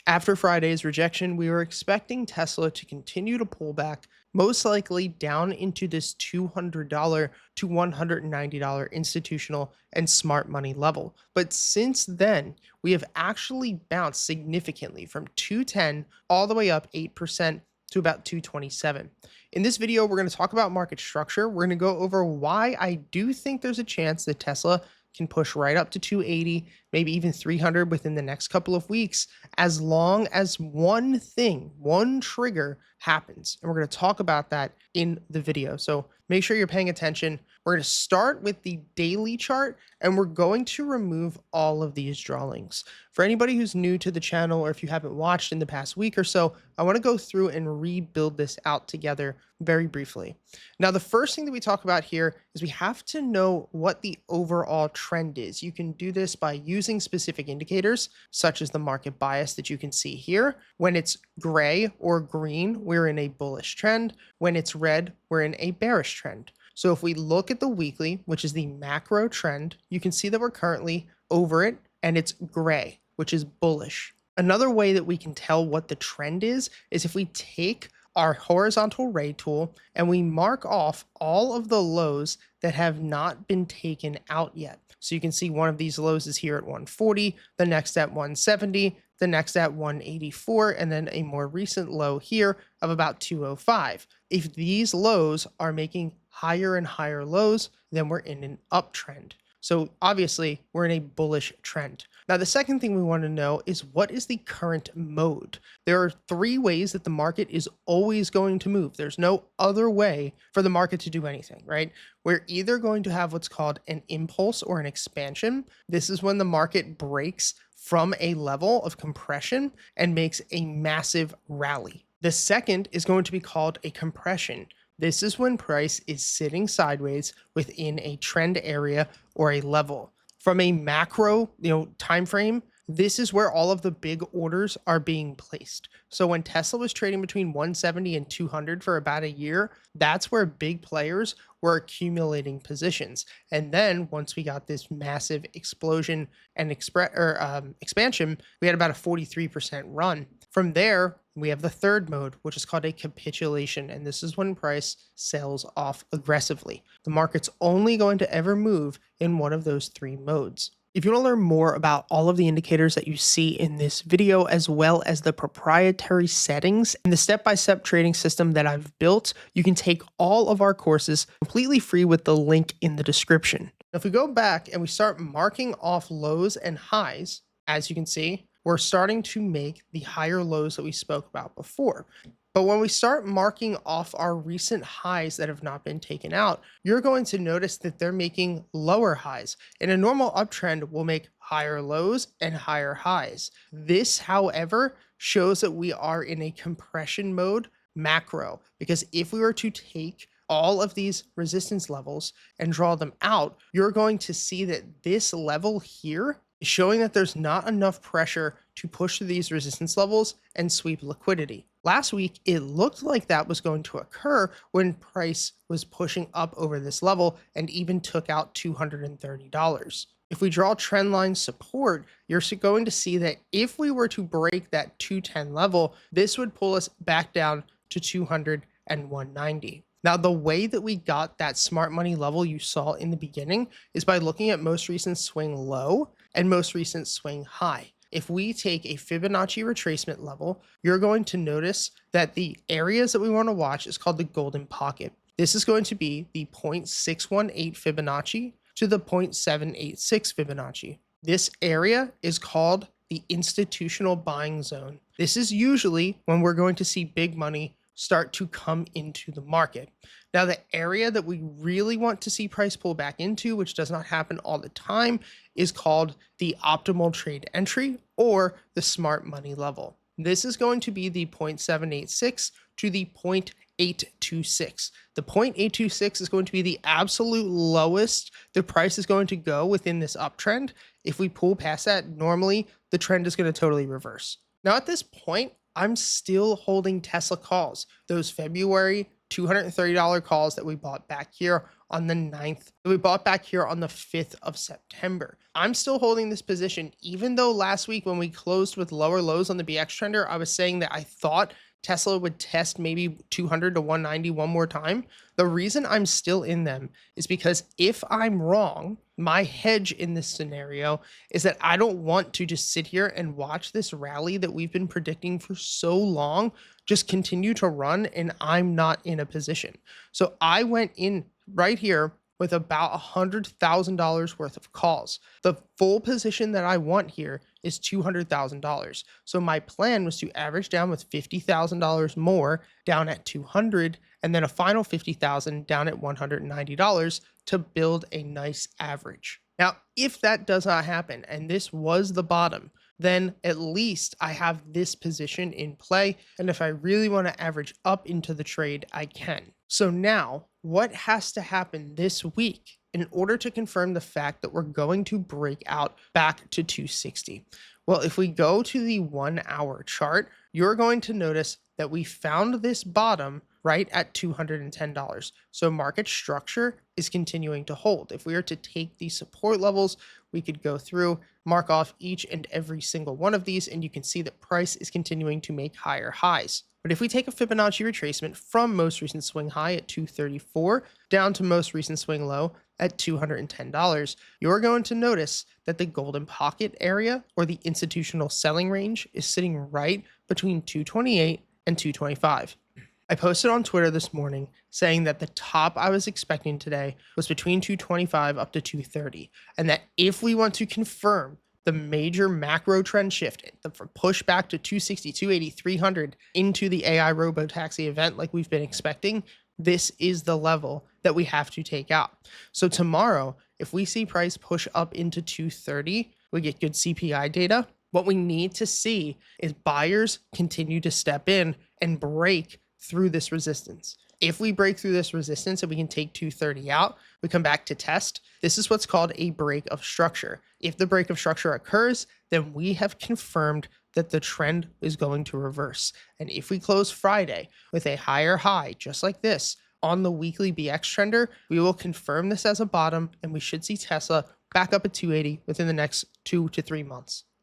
After Friday's rejection, we were expecting Tesla to continue to pull back, most likely down into this $200 to $190 institutional and smart money level. But since then, we have actually bounced significantly from 210 all the way up 8% to about 227. In this video, we're going to talk about market structure. We're going to go over why I do think there's a chance that Tesla can push right up to 280, maybe even 300 within the next couple of weeks, as long as one thing, one trigger happens. And we're going to talk about that in the video. So make sure you're paying attention. We're going to start with the daily chart, and we're going to remove all of these drawings. For anybody who's new to the channel, or if you haven't watched in the past week or so, I want to go through and rebuild this out together very briefly. Now, the first thing that we talk about here is we have to know what the overall trend is. You can do this by using specific indicators, such as the market bias that you can see here. When it's gray or green, we're in a bullish trend. When it's red, we're in a bearish trend. So if we look at the weekly, which is the macro trend, you can see that we're currently over it and it's gray, which is bullish. Another way that we can tell what the trend is if we take our horizontal ray tool and we mark off all of the lows that have not been taken out yet. So you can see one of these lows is here at 140, the next at 170, the next at 184, and then a more recent low here of about 205. If these lows are making higher and higher lows, then we're in an uptrend. So obviously we're in a bullish trend. Now, the second thing we want to know is what is the current mode? There are three ways that the market is always going to move. There's no other way for the market to do anything, right? We're either going to have what's called an impulse or an expansion. This is when the market breaks from a level of compression and makes a massive rally. The second is going to be called a compression. This is when price is sitting sideways within a trend area or a level. From a macro, time frame, this is where all of the big orders are being placed. So when Tesla was trading between 170 and 200 for about a year, that's where big players were accumulating positions. And then once we got this massive explosion and expansion, we had about a 43% run. From there, we have the third mode, which is called a capitulation, and this is when price sells off aggressively. The market's only going to ever move in one of those three modes. If you want to learn more about all of the indicators that you see in this video, as well as the proprietary settings and the step-by-step trading system that I've built, you can take all of our courses completely free with the link in the description. If we go back and we start marking off lows and highs, as you can see, we're starting to make the higher lows that we spoke about before. But when we start marking off our recent highs that have not been taken out, you're going to notice that they're making lower highs. In a normal uptrend, we'll make higher lows and higher highs. This, however, shows that we are in a compression mode macro, because if we were to take all of these resistance levels and draw them out, you're going to see that this level here is showing that there's not enough pressure to push through these resistance levels and sweep liquidity. Last week, it looked like that was going to occur when price was pushing up over this level and even took out $230. If we draw trendline support, you're going to see that if we were to break that 210 level, this would pull us back down to 200 and 190. Now, the way that we got that smart money level you saw in the beginning is by looking at most recent swing low and most recent swing high. If we take a Fibonacci retracement level, you're going to notice that the areas that we want to watch is called the golden pocket. This is going to be the 0.618 Fibonacci to the 0.786 Fibonacci. This area is called the institutional buying zone. This is usually when we're going to see big money start to come into the market. Now, the area that we really want to see price pull back into, which does not happen all the time, is called the optimal trade entry or the smart money level. This is going to be the 0.786 to the 0.826. The 0.826 is going to be the absolute lowest the price is going to go within this uptrend. If we pull past that, normally the trend is going to totally reverse. Now, at this point, I'm still holding Tesla calls, those February $230 calls that we bought back here on the 9th. We bought back here on the 5th of September. I'm still holding this position, even though last week when we closed with lower lows on the BX trender, I was saying that I thought Tesla would test maybe 200 to 190 one more time. The reason I'm still in them is because if I'm wrong, my hedge in this scenario is that I don't want to just sit here and watch this rally that we've been predicting for so long just continue to run and I'm not in a position. So I went in right here with about $100,000 worth of calls. The full position that I want here is $200,000. So my plan was to average down with $50,000 more down at 200 and then a final 50,000 down at $190 to build a nice average. Now, if that does not happen and this was the bottom, then at least I have this position in play. And if I really want to average up into the trade, I can. So now, what has to happen this week in order to confirm the fact that we're going to break out back to 260? Well, if we go to the 1 hour chart, you're going to notice that we found this bottom right at $210. So market structure is continuing to hold. If we were to take these support levels, we could go through, mark off each and every single one of these, and you can see that price is continuing to make higher highs. But if we take a Fibonacci retracement from most recent swing high at 234 down to most recent swing low at $210, you're going to notice that the golden pocket area or the institutional selling range is sitting right between 228 and 225. I posted on Twitter this morning saying that the top I was expecting today was between 225 up to 230, and that if we want to confirm the major macro trend shift, the push back to 260, 280, 300 into the AI robotaxi event like we've been expecting, this is the level that we have to take out. So tomorrow, if we see price push up into 230, we get good CPI data. What we need to see is buyers continue to step in and break through this resistance. If we break through this resistance and we can take 230 out, we come back to test. This is what's called a break of structure. If the break of structure occurs, then we have confirmed that the trend is going to reverse. And if we close Friday with a higher high, just like this, on the weekly BX trender, we will confirm this as a bottom and we should see Tesla back up at 280 within the next 2 to 3 months.